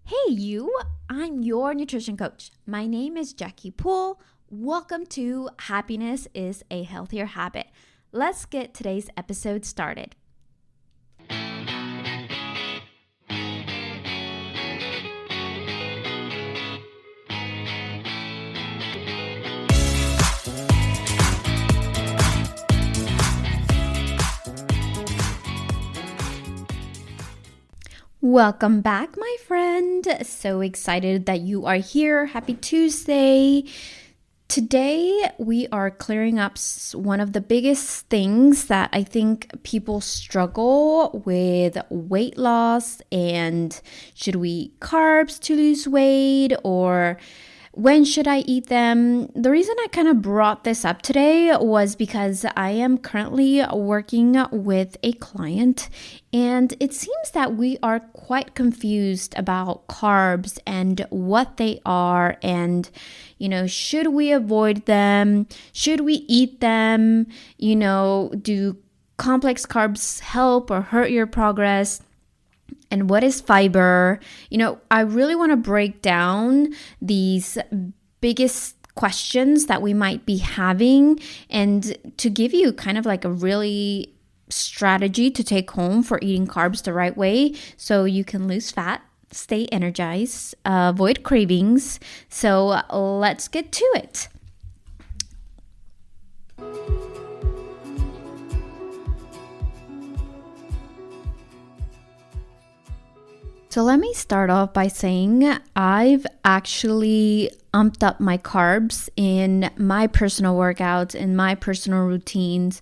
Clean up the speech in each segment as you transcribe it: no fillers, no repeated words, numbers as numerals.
Hey, you! I'm your nutrition coach. My name is Jackie Poole. Welcome to Happiness is a Healthier Habit. Let's get today's episode started. Welcome back, my friend. So excited that you are here. Happy Tuesday. Today, we are clearing up one of the biggest things that I think people struggle with: weight loss. And should we eat carbs to lose weight, or when should I eat them? The reason I kind of brought this up today was because I am currently working with a client, and it seems that we are quite confused about carbs and what they are, and should we avoid them? Should we eat them? Do complex carbs help or hurt your progress? And what is fiber? I really want to break down these biggest questions that we might be having, and to give you kind of like a really strategy to take home for eating carbs the right way so you can lose fat, stay energized, avoid cravings. So let's get to it. So let me start off by saying I've actually umped up my carbs in my personal workouts, in my personal routines.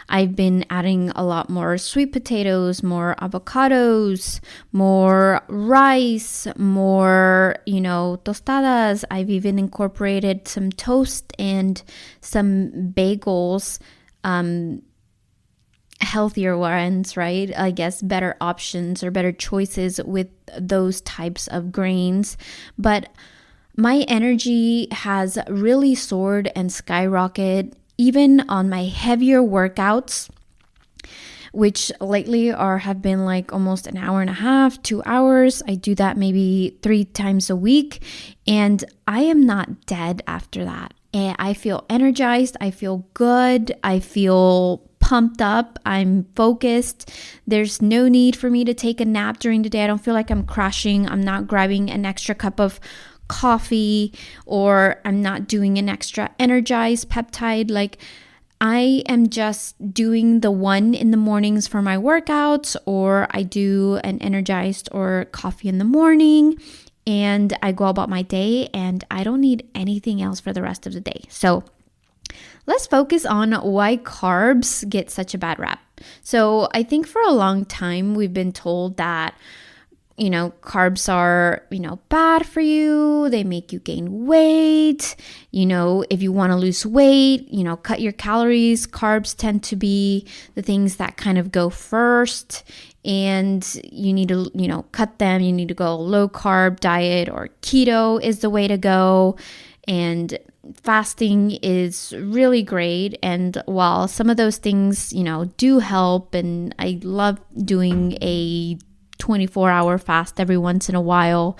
I've been adding a lot more sweet potatoes, more avocados, more rice, more, tostadas. I've even incorporated some toast and some bagels, healthier ones, right? I guess better options or better choices with those types of grains. But my energy has really soared and skyrocketed even on my heavier workouts, which lately have been like almost an hour and a half, 2 hours. I do that maybe 3 times a week, and I am not dead after that. And I feel energized, I feel good, I feel pumped up, I'm focused. There's no need for me to take a nap during the day. I don't feel like I'm crashing. I'm not grabbing an extra cup of coffee, or I'm not doing an extra energized peptide. Like, I am just doing the one in the mornings for my workouts, or I do an energized or coffee in the morning, and I go about my day, and I don't need anything else for the rest of the day. So let's focus on why carbs get such a bad rap. So I think for a long time, we've been told that, carbs are, bad for you. They make you gain weight. If you want to lose weight, cut your calories. Carbs tend to be the things that kind of go first, and you need to, cut them. You need to go low carb diet, or keto is the way to go. And fasting is really great. And while some of those things, do help, and I love doing a 24-hour fast every once in a while,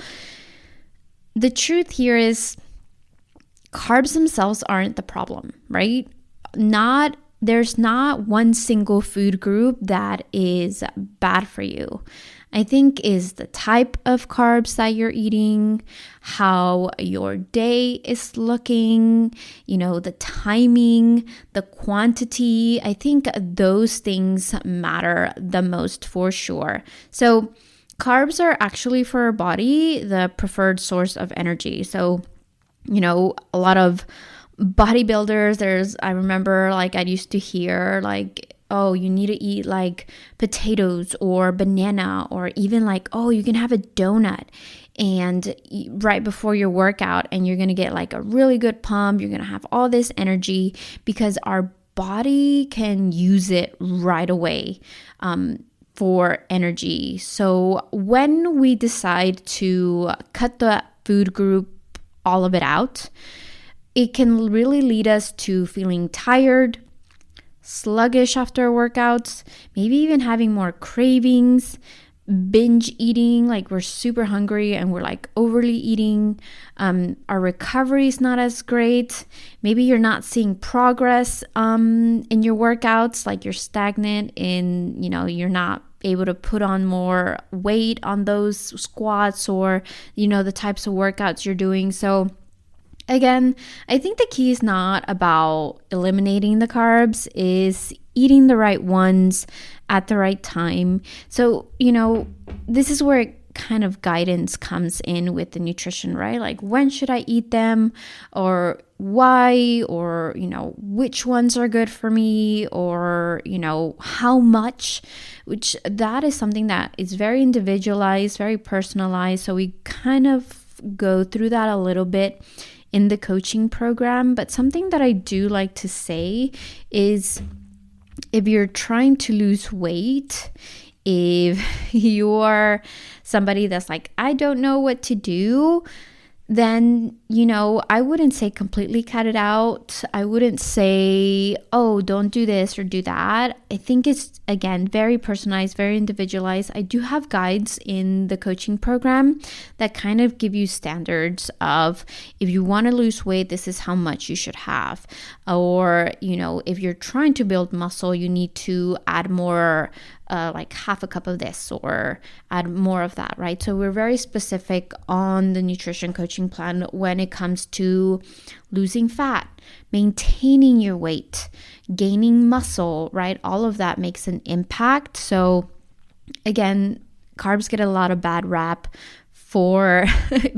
the truth here is carbs themselves aren't the problem, right? There's not one single food group that is bad for you. I think is the type of carbs that you're eating, how your day is looking, the timing, the quantity. I think those things matter the most for sure. So carbs are actually for our body the preferred source of energy. So, a lot of bodybuilders, I remember I used to hear oh, you need to eat potatoes or banana, or even you can have a donut and right before your workout, and you're going to get a really good pump. You're going to have all this energy because our body can use it right away for energy. So when we decide to cut the food group, all of it out, it can really lead us to feeling tired, sluggish after workouts, maybe even having more cravings, binge eating, like we're super hungry and we're like overly eating. Our recovery is not as great. Maybe you're not seeing progress in your workouts, like you're stagnant in, you're not able to put on more weight on those squats or, the types of workouts you're doing. So again, I think the key is not about eliminating the carbs, is eating the right ones at the right time. So, this is where kind of guidance comes in with the nutrition, right? Like, when should I eat them, or why, or, which ones are good for me, or, how much, which that is something that is very individualized, very personalized. So we kind of go through that a little bit in the coaching program. But something that I do like to say is, if you're trying to lose weight, if you're somebody that's like, I don't know what to do, then, I wouldn't say completely cut it out. I wouldn't say, oh, don't do this or do that. I think it's, again, very personalized, very individualized. I do have guides in the coaching program that kind of give you standards of, if you want to lose weight, this is how much you should have. Or, if you're trying to build muscle, you need to add more, like half a cup of this, or add more of that, right? So we're very specific on the nutrition coaching plan when it comes to losing fat, maintaining your weight, gaining muscle, right? All of that makes an impact. So again, carbs get a lot of bad rap for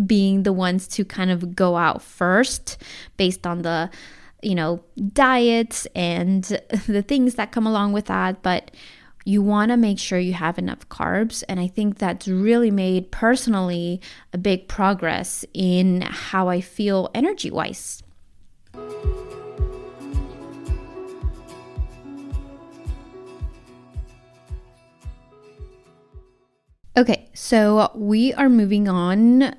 being the ones to kind of go out first based on the, diets and the things that come along with that. But you want to make sure you have enough carbs. And I think that's really made personally a big progress in how I feel energy-wise. Okay, so we are moving on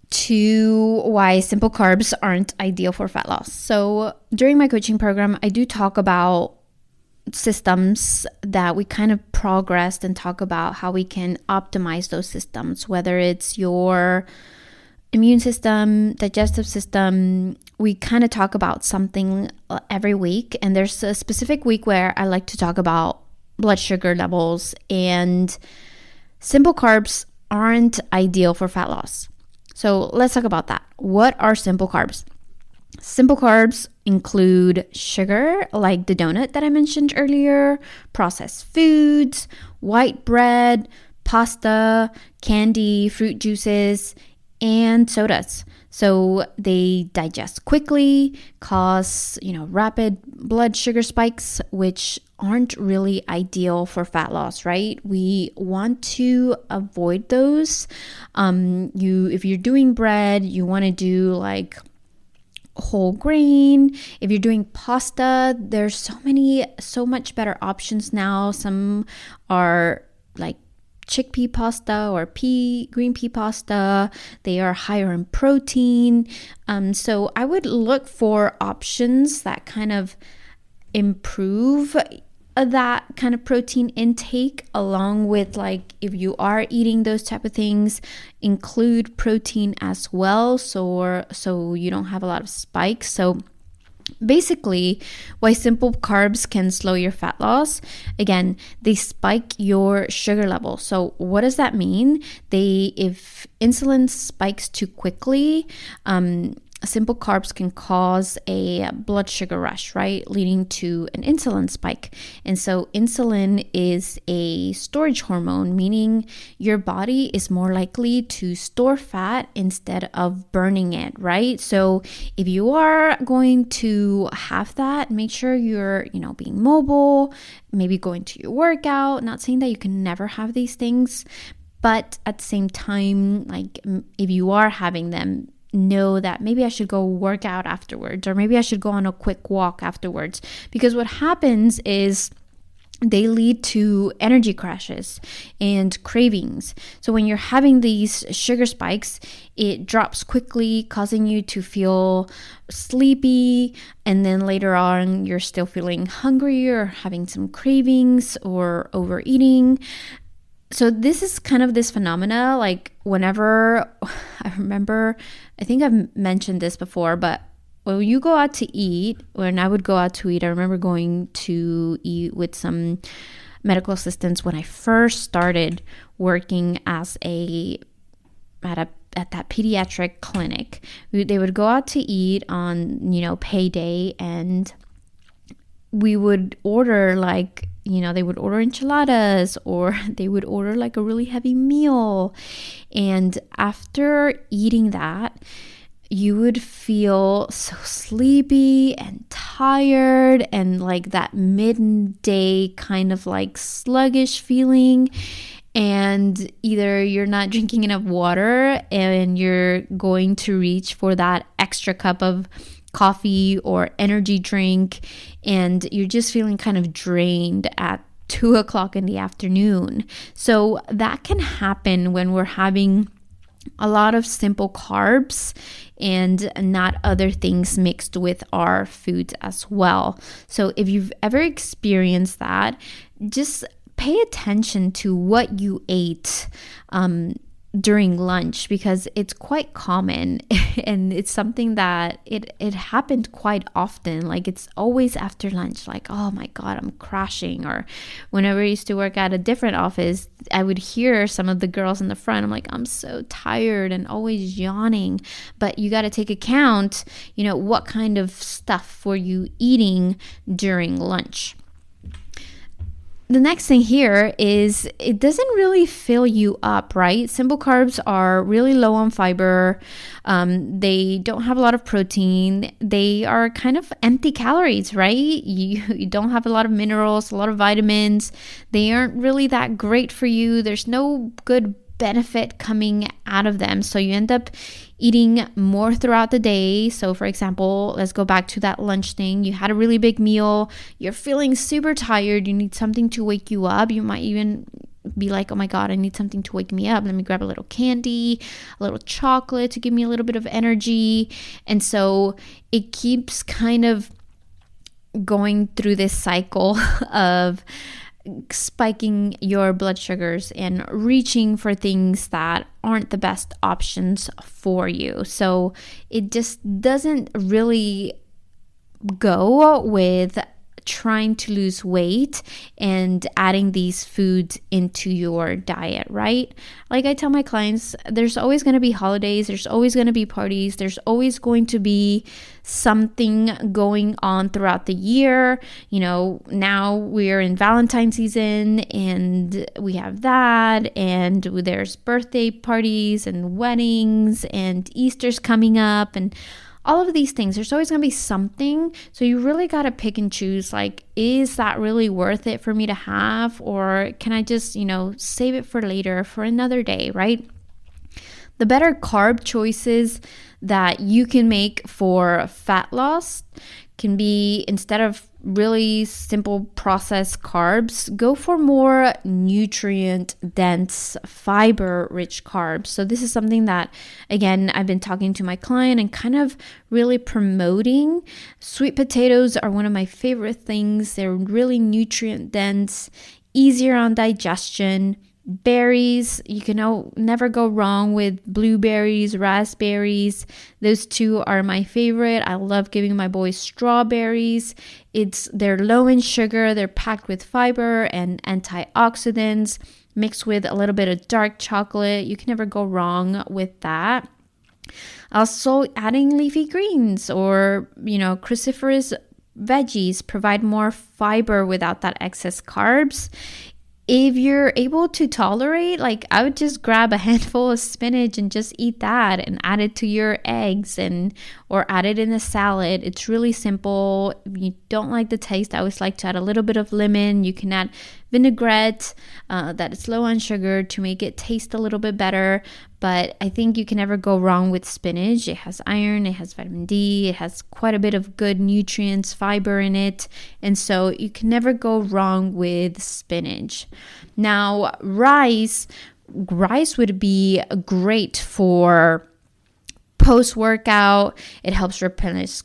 to why simple carbs aren't ideal for fat loss. So during my coaching program, I do talk about systems that we kind of progressed and talk about how we can optimize those systems, whether it's your immune system, digestive system. We kind of talk about something every week, and there's a specific week where I like to talk about blood sugar levels, and simple carbs aren't ideal for fat loss. So let's talk about that. What are simple carbs? Simple carbs include sugar, like the donut that I mentioned earlier, processed foods, white bread, pasta, candy, fruit juices, and sodas. So they digest quickly, cause, rapid blood sugar spikes, which aren't really ideal for fat loss, right? We want to avoid those. If you're doing bread, you want to do like whole grain. If you're doing pasta, there's so much better options now. Some are like chickpea pasta or green pea pasta. They are higher in protein. So I would look for options that kind of improve that kind of protein intake, along with, like, if you are eating those type of things, include protein as well, so you don't have a lot of spikes. So basically, why simple carbs can slow your fat loss, again, they spike your sugar level. So what does that mean? If insulin spikes too quickly, simple carbs can cause a blood sugar rush, right? Leading to an insulin spike. And so insulin is a storage hormone, meaning your body is more likely to store fat instead of burning it, right? So if you are going to have that, make sure you're, being mobile, maybe going to your workout. Not saying that you can never have these things, but at the same time, like, if you are having them, know that maybe I should go work out afterwards, or maybe I should go on a quick walk afterwards, because what happens is they lead to energy crashes and cravings. So when you're having these sugar spikes, it drops quickly, causing you to feel sleepy, and then later on you're still feeling hungry or having some cravings or overeating. So this is kind of this phenomena, like whenever I remember, I think I've mentioned this before, but when you go out to eat, when I would go out to eat, I remember going to eat with some medical assistants when I first started working at that pediatric clinic. They would go out to eat on, payday, and we would order they would order enchiladas, or they would order like a really heavy meal. And after eating that, you would feel so sleepy and tired, and like that midday kind of like sluggish feeling. And either you're not drinking enough water and you're going to reach for that extra cup of coffee or energy drink, and you're just feeling kind of drained at 2 o'clock in the afternoon. So that can happen when we're having a lot of simple carbs and not other things mixed with our foods as well. So if you've ever experienced that, just pay attention to what you ate during lunch, because it's quite common and it's something that it happened quite often. Like it's always after lunch, like, oh my God, I'm crashing. Or whenever I used to work at a different office, I would hear some of the girls in the front, I'm like, I'm so tired, and always yawning. But you got to take account, what kind of stuff were you eating during lunch. The next thing here is it doesn't really fill you up, right? Simple carbs are really low on fiber. They don't have a lot of protein. They are kind of empty calories, right? You don't have a lot of minerals, a lot of vitamins. They aren't really that great for you. There's no good benefit coming out of them. So you end up eating more throughout the day. So for example, let's go back to that lunch thing. You had a really big meal. You're feeling super tired. You need something to wake you up. You might even be like, oh my God, I need something to wake me up. Let me grab a little candy, a little chocolate to give me a little bit of energy. And so it keeps kind of going through this cycle of spiking your blood sugars and reaching for things that aren't the best options for you. So it just doesn't really go with trying to lose weight and adding these foods into your diet, right? Like I tell my clients, there's always going to be holidays, there's always going to be parties, there's always going to be something going on throughout the year. Now we're in Valentine's season and we have that, and there's birthday parties and weddings, and Easter's coming up, and all of these things. There's always going to be something. So you really got to pick and choose, like, is that really worth it for me to have? Or can I just, save it for later, for another day, right? The better carb choices that you can make for fat loss can be, instead of really simple processed carbs, go for more nutrient dense, fiber rich carbs. So this is something that, again, I've been talking to my client and kind of really promoting. Sweet potatoes are one of my favorite things. They're really nutrient dense, easier on digestion. Berries, you can never go wrong with blueberries, raspberries. Those two are my favorite. I love giving my boys strawberries. They're low in sugar, they're packed with fiber and antioxidants, mixed with a little bit of dark chocolate. You can never go wrong with that. Also, adding leafy greens or, cruciferous veggies provide more fiber without that excess carbs. If you're able to tolerate, I would just grab a handful of spinach and just eat that and add it to your eggs or add it in a salad. It's really simple. If you don't like the taste, I always like to add a little bit of lemon. You can add vinaigrette that is low on sugar to make it taste a little bit better. But I think you can never go wrong with spinach. It has iron, it has vitamin D, it has quite a bit of good nutrients, fiber in it. And so you can never go wrong with spinach. Now, rice would be great for post-workout. It helps replenish,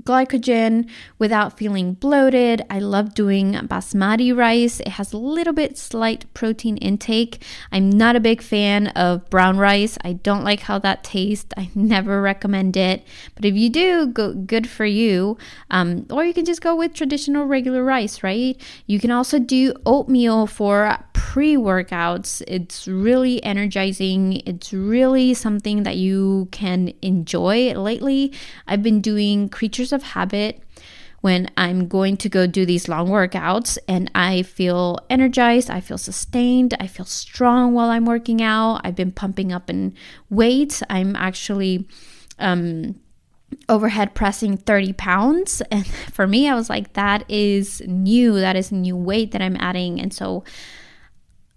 glycogen without feeling bloated. I love doing basmati rice. It has a little bit slight protein intake. I'm not a big fan of brown rice. I don't like how that tastes. I never recommend it. But if you do, good for you. Or you can just go with traditional regular rice, right? You can also do oatmeal for pre-workouts. It's really energizing. It's really something that you can enjoy. Lately, I've been doing creatures of habit when I'm going to go do these long workouts, and I feel energized, I feel sustained, I feel strong while I'm working out. I've been pumping up in weight. I'm actually overhead pressing 30 pounds. And for me, I was like, that is new weight that I'm adding. And so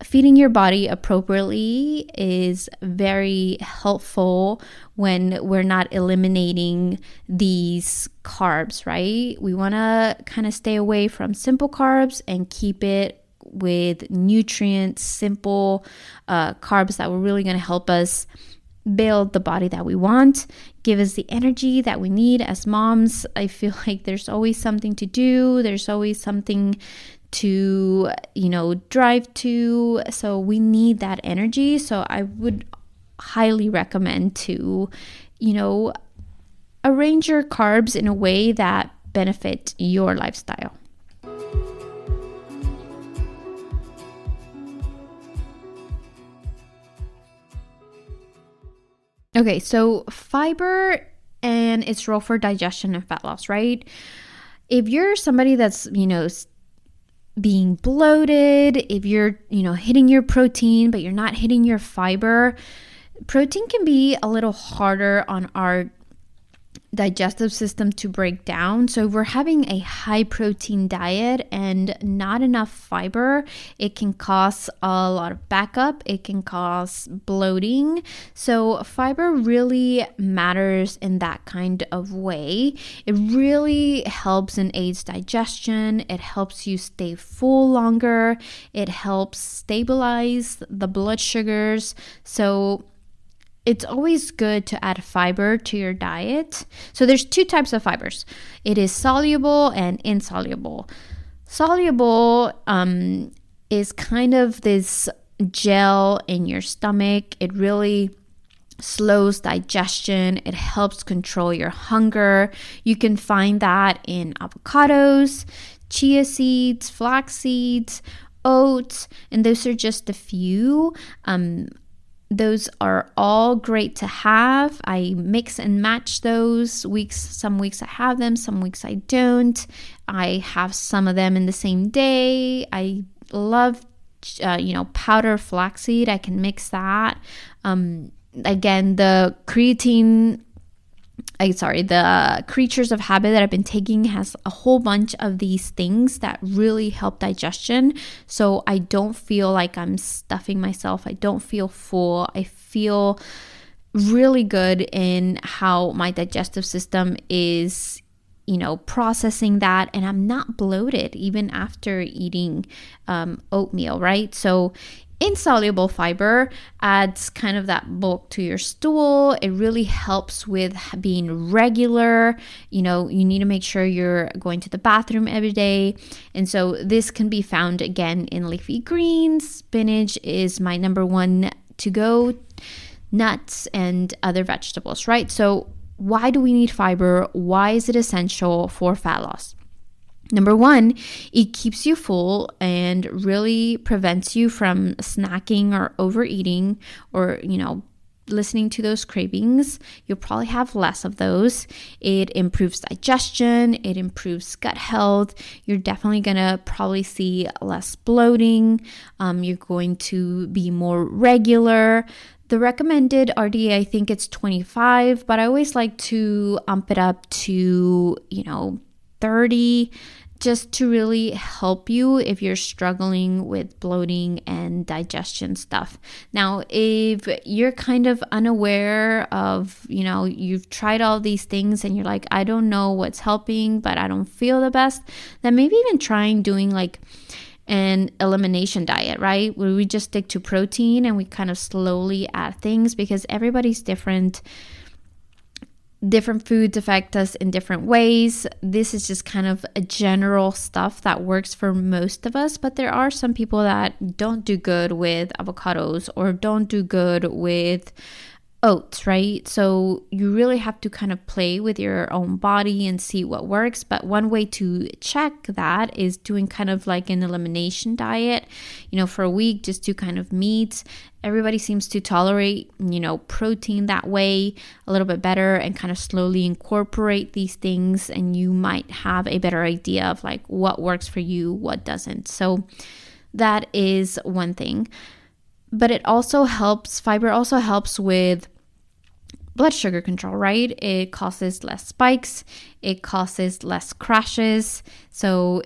feeding your body appropriately is very helpful when we're not eliminating these carbs, right? We want to kind of stay away from simple carbs and keep it with nutrients, simple carbs that were really going to help us build the body that we want, give us the energy that we need. As moms, I feel like there's always something to do. There's always something to, drive to. So we need that energy. So I would highly recommend to, arrange your carbs in a way that benefit your lifestyle. Okay, so fiber and its role for digestion and fat loss, right? If you're somebody that's, being bloated, if you're, hitting your protein, but you're not hitting your fiber, protein can be a little harder on our digestive system to break down. So if we're having a high protein diet and not enough fiber, it can cause a lot of backup. It can cause bloating. So fiber really matters in that kind of way. It really helps and aids digestion. It helps you stay full longer. It helps stabilize the blood sugars. So it's always good to add fiber to your diet. So there's two types of fibers. It is soluble and insoluble. Soluble is kind of this gel in your stomach. It really slows digestion. It helps control your hunger. You can find that in avocados, chia seeds, flax seeds, oats, and those are just a few. Those are all great to have. I mix and match those weeks. Some weeks I have them, some weeks I don't. I have some of them in the same day. I love, powder flaxseed. I can mix that. Again, the creatures of habit that I've been taking has a whole bunch of these things that really help digestion. So I don't feel like I'm stuffing myself. I don't feel full. I feel really good in how my digestive system is, processing that. And I'm not bloated even after eating oatmeal, right? So insoluble fiber adds kind of that bulk to your stool. It really helps with being regular. You need to make sure you're going to the bathroom every day. And so this can be found again in leafy greens. Spinach is my number one to go. Nuts and other vegetables, right? So why do we need fiber? Why is it essential for fat loss? Number one, it keeps you full and really prevents you from snacking or overeating or, listening to those cravings. You'll probably have less of those. It improves digestion. It improves gut health. You're definitely going to probably see less bloating. You're going to be more regular. The recommended RDA, I think it's 25, but I always like to ump it up to, 30, just to really help you if you're struggling with bloating and digestion stuff. Now, if you're kind of unaware of, you've tried all these things and you're like, I don't know what's helping, but I don't feel the best, then maybe even trying doing like an elimination diet, right? Where we just stick to protein and we kind of slowly add things because everybody's different. different foods affect us in different ways. This is just kind of a general stuff that works for most of us, but there are some people that don't do good with avocados or don't do good with oats, right? So you really have to kind of play with your own body and see what works. But one way to check that is doing kind of like an elimination diet, for a week, just do kind of meats. Everybody seems to tolerate, protein that way a little bit better, and kind of slowly incorporate these things, and you might have a better idea of like what works for you, what doesn't. So that is one thing. But fiber also helps with blood sugar control, right? It causes less spikes, it causes less crashes. So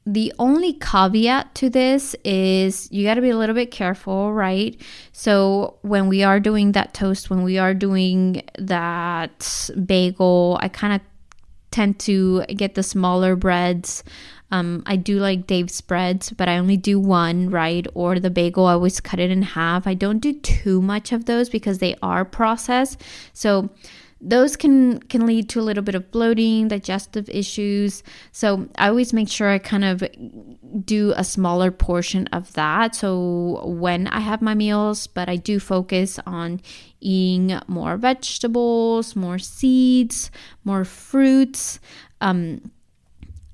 the only caveat to this is you got to be a little bit careful, right? So when we are doing that toast, when we are doing that bagel, I kind of tend to get the smaller breads. I do like Dave's breads, but I only do one, right? Or the bagel, I always cut it in half. I don't do too much of those because they are processed. So those can lead to a little bit of bloating, digestive issues. So I always make sure I kind of do a smaller portion of that. So when I have my meals, but I do focus on eating more vegetables, more seeds, more fruits.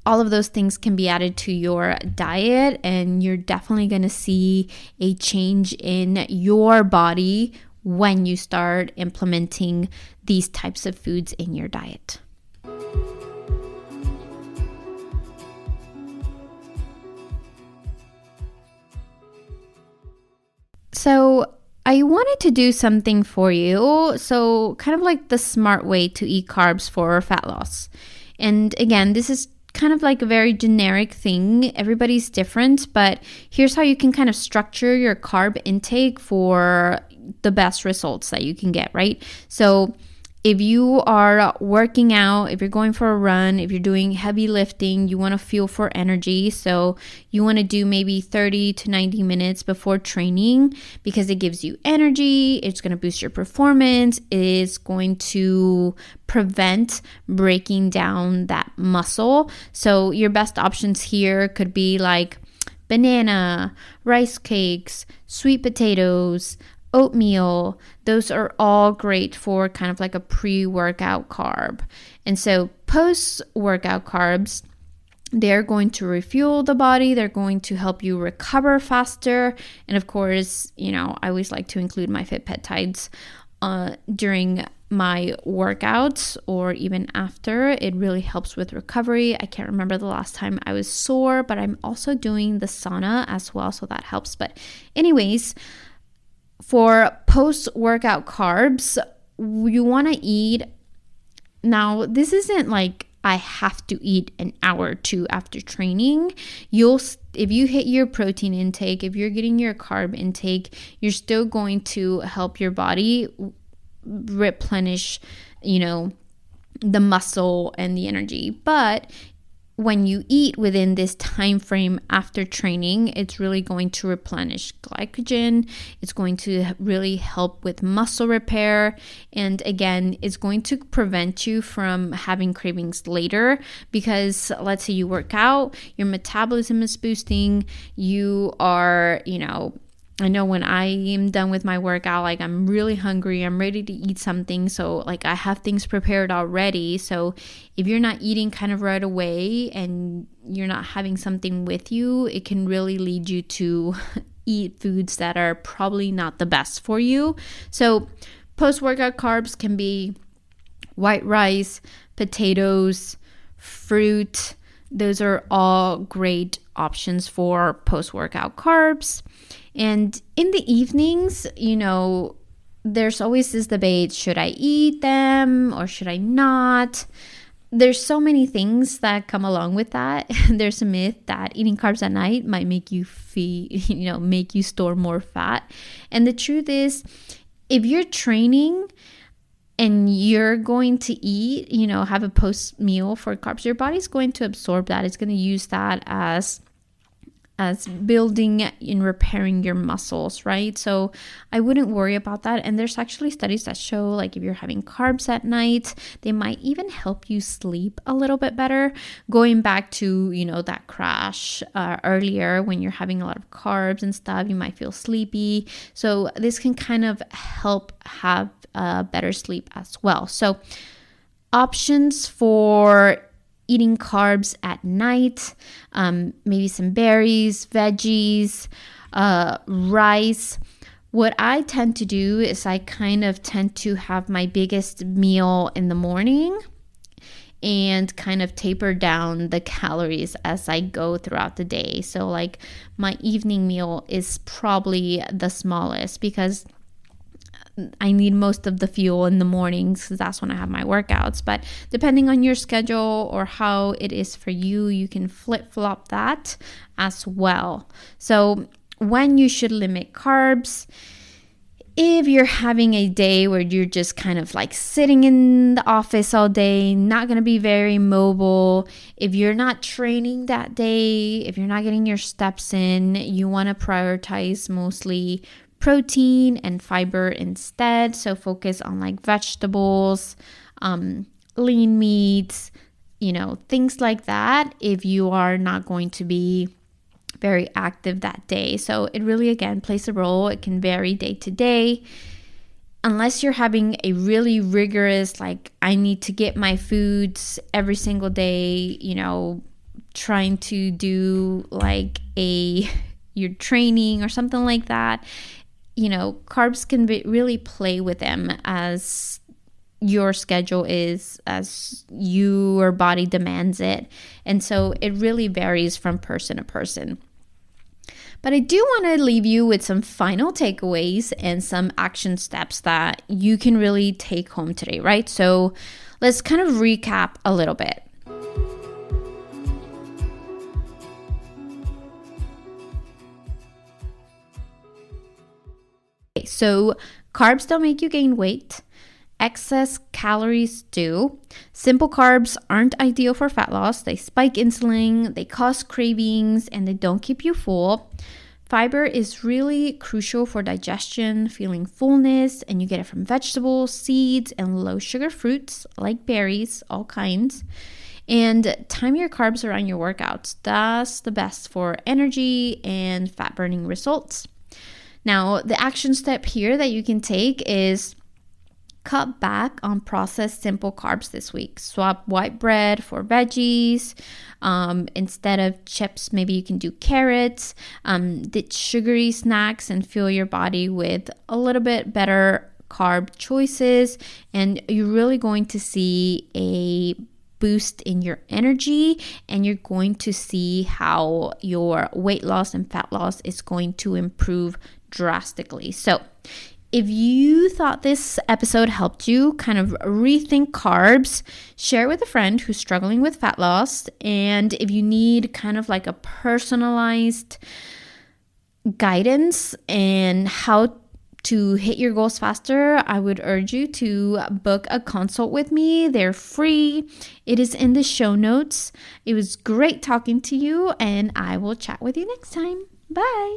All of those things can be added to your diet, and you're definitely going to see a change in your body when you start implementing these types of foods in your diet. So I wanted to do something for you. So kind of like the smart way to eat carbs for fat loss. And again, this is kind of like a very generic thing. Everybody's different, but here's how you can kind of structure your carb intake for the best results that you can get, right? So if you are working out, if you're going for a run, if you're doing heavy lifting, you want to fuel for energy. So you want to do maybe 30 to 90 minutes before training because it gives you energy. It's going to boost your performance. It is going to prevent breaking down that muscle. So your best options here could be like banana, rice cakes, sweet potatoes, oatmeal. Those are all great for kind of like a pre-workout carb. And so post-workout carbs, they're going to refuel the body. They're going to help you recover faster. And of course, I always like to include my fit peptides during my workouts or even after. It really helps with recovery. I can't remember the last time I was sore, but I'm also doing the sauna as well, so that helps. But anyways, for post-workout carbs, you want to eat. Now, this isn't like I have to eat an hour or two after training. If you hit your protein intake, if you're getting your carb intake, you're still going to help your body replenish, the muscle and the energy. But when you eat within this time frame after training, it's really going to replenish glycogen. It's going to really help with muscle repair. And again, it's going to prevent you from having cravings later, because let's say you work out, your metabolism is boosting, you are, I know when I am done with my workout, like I'm really hungry, I'm ready to eat something. So like I have things prepared already. So if you're not eating kind of right away and you're not having something with you, it can really lead you to eat foods that are probably not the best for you. So post-workout carbs can be white rice, potatoes, fruit. Those are all great options for post-workout carbs. And in the evenings, there's always this debate, should I eat them or should I not? There's so many things that come along with that. There's a myth that eating carbs at night might make you make you store more fat. And the truth is, if you're training and you're going to eat, have a post meal for carbs, your body's going to absorb that. It's going to use that as as building and repairing your muscles, right? So I wouldn't worry about that. And there's actually studies that show, like, if you're having carbs at night, they might even help you sleep a little bit better. Going back to, that crash earlier, when you're having a lot of carbs and stuff, you might feel sleepy. So this can kind of help have better sleep as well. So options for eating carbs at night, maybe some berries, veggies, rice. What I tend to do is I kind of tend to have my biggest meal in the morning and kind of taper down the calories as I go throughout the day. So like my evening meal is probably the smallest because I need most of the fuel in the mornings because that's when I have my workouts. But depending on your schedule or how it is for you, you can flip-flop that as well. So when you should limit carbs, if you're having a day where you're just kind of like sitting in the office all day, not going to be very mobile, if you're not training that day, if you're not getting your steps in, you want to prioritize mostly protein and fiber instead. So focus on like vegetables, lean meats, things like that if you are not going to be very active that day. So it really, again, plays a role. It can vary day to day. Unless you're having a really rigorous, like, I need to get my foods every single day, trying to do like your training or something like that, carbs can really play with them as your schedule is, as your body demands it. And so it really varies from person to person. But I do want to leave you with some final takeaways and some action steps that you can really take home today, right? So let's kind of recap a little bit. Okay, so carbs don't make you gain weight. Excess calories do. Simple carbs aren't ideal for fat loss. They spike insulin, they cause cravings, and they don't keep you full. Fiber is really crucial for digestion, feeling fullness, and you get it from vegetables, seeds, and low sugar fruits like berries, all kinds. And time your carbs around your workouts. That's the best for energy and fat burning results. Now, the action step here that you can take is cut back on processed simple carbs this week. Swap white bread for veggies. Instead of chips, maybe you can do carrots. Ditch sugary snacks and fuel your body with a little bit better carb choices. And you're really going to see a boost in your energy, and you're going to see how your weight loss and fat loss is going to improve drastically. So if you thought this episode helped you kind of rethink carbs, share it with a friend who's struggling with fat loss. And if you need kind of like a personalized guidance and how to hit your goals faster, I would urge you to book a consult with me. They're free. It is in the show notes. It was great talking to you, and I will chat with you next time. Bye.